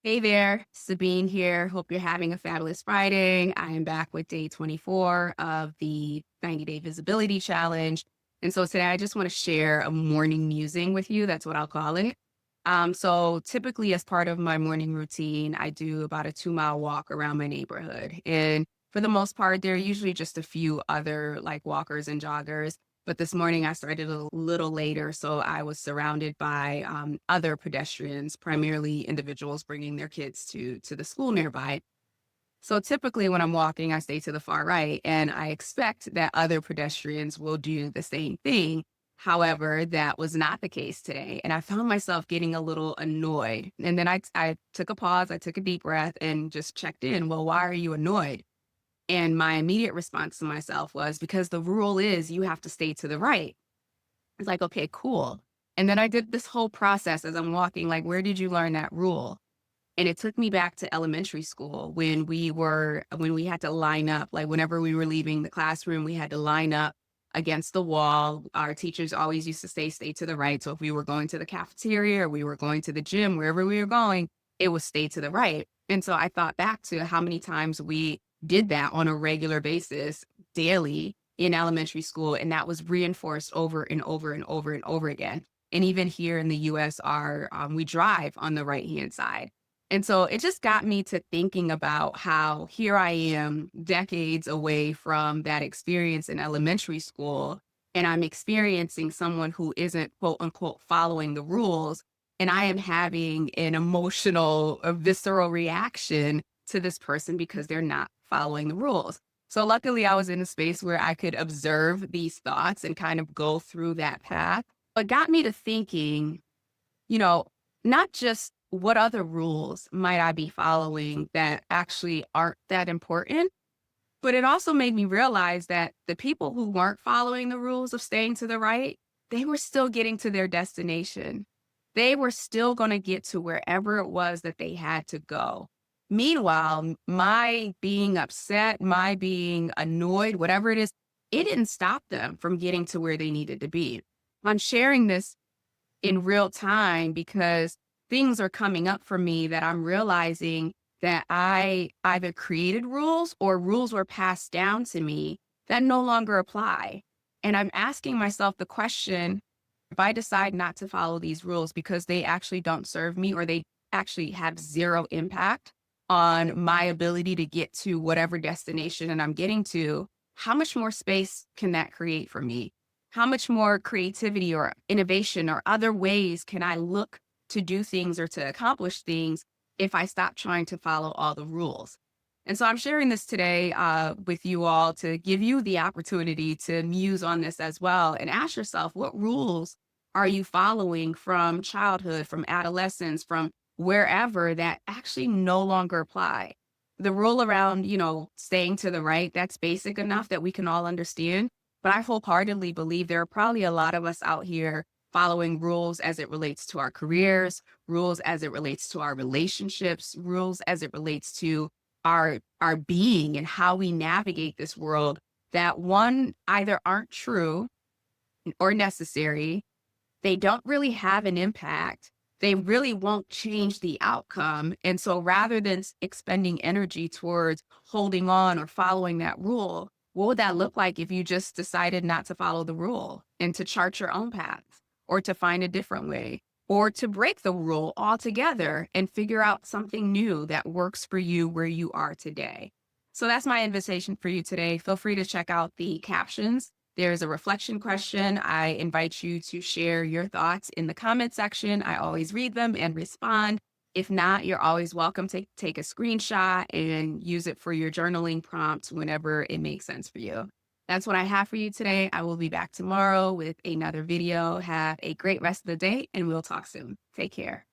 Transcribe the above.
Hey there, Sabine here. Hope you're having a fabulous Friday. I am back with day 24 of the 90-day visibility challenge. And so today I just want to share a morning musing with you. That's what I'll call it. So typically as part of my morning routine, I do about a 2-mile walk around my neighborhood. And for the most part, there are usually just a few other like walkers and joggers. But this morning I started a little later, so I was surrounded by other pedestrians, primarily individuals bringing their kids to the school nearby. So typically, when I'm walking, I stay to the far right, and I expect that other pedestrians will do the same thing. However, that was not the case today, and I found myself getting a little annoyed. And then I took a pause, I took a deep breath, and just checked in. Well, why are you annoyed? And my immediate response to myself was because the rule is you have to stay to the right. It's like, okay, cool. And then I did this whole process as I'm walking, like, where did you learn that rule? And it took me back to elementary school when we had to line up, like whenever we were leaving the classroom, we had to line up against the wall. Our teachers always used to say, stay to the right. So if we were going to the cafeteria or we were going to the gym, wherever we were going, it was stay to the right. And so I thought back to how many times we did that on a regular basis daily in elementary school. And that was reinforced over and over and over and over again. And even here in the US, we drive on the right hand side. And so it just got me to thinking about how here I am decades away from that experience in elementary school, and I'm experiencing someone who isn't quote unquote following the rules. And I am having an emotional, a visceral reaction to this person because they're not following the rules. So luckily, I was in a space where I could observe these thoughts and kind of go through that path. But got me to thinking, you know, not just what other rules might I be following that actually aren't that important, but it also made me realize that the people who weren't following the rules of staying to the right, they were still getting to their destination. They were still going to get to wherever it was that they had to go. Meanwhile, my being upset, my being annoyed, whatever it is, it didn't stop them from getting to where they needed to be. I'm sharing this in real time because things are coming up for me that I'm realizing that I either created rules or rules were passed down to me that no longer apply. And I'm asking myself the question, if I decide not to follow these rules because they actually don't serve me or they actually have zero impact on my ability to get to whatever destination that I'm getting to, how much more space can that create for me? How much more creativity or innovation or other ways can I look to do things or to accomplish things if I stop trying to follow all the rules? And so I'm sharing this today with you all to give you the opportunity to muse on this as well and ask yourself, what rules are you following from childhood, from adolescence, from wherever that actually no longer apply? The rule around, staying to the right, that's basic enough that we can all understand. But I wholeheartedly believe there are probably a lot of us out here following rules as it relates to our careers, rules as it relates to our relationships, rules as it relates to our being and how we navigate this world that one either aren't true or necessary, they don't really have an impact. They really won't change the outcome. And so rather than expending energy towards holding on or following that rule, what would that look like if you just decided not to follow the rule and to chart your own path or to find a different way or to break the rule altogether and figure out something new that works for you where you are today? So that's my invitation for you today. Feel free to check out the captions. There's a reflection question. I invite you to share your thoughts in the comment section. I always read them and respond. If not, you're always welcome to take a screenshot and use it for your journaling prompt whenever it makes sense for you. That's what I have for you today. I will be back tomorrow with another video. Have a great rest of the day and we'll talk soon. Take care.